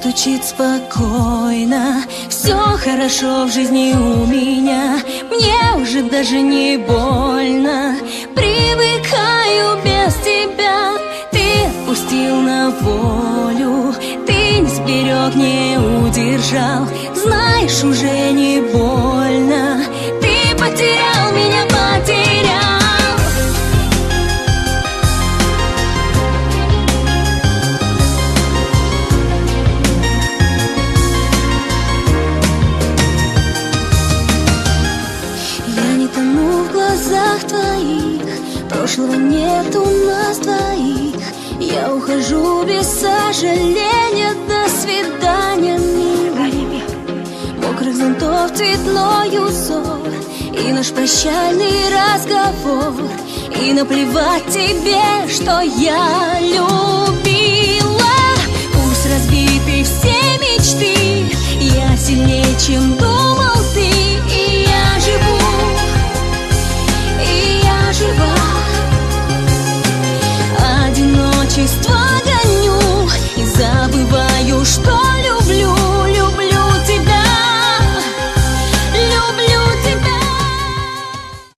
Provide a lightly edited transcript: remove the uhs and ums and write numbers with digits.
стучит спокойно. Все хорошо в жизни у меня, мне уже даже не больно. Привыкаю без тебя, ты отпустил на волю. Ты не сберег, не удержал, знаешь, уже не больно. Ты потерял меня, потерял. Я не тону в глазах твоих, прошлого нет у нас двоих. Я ухожу без сожаления, до свидания, милый. Мокрых зонтов цветной узор и наш прощальный разговор. И наплевать тебе, что я любила. Пусть разбиты все мечты, я сильнее, чем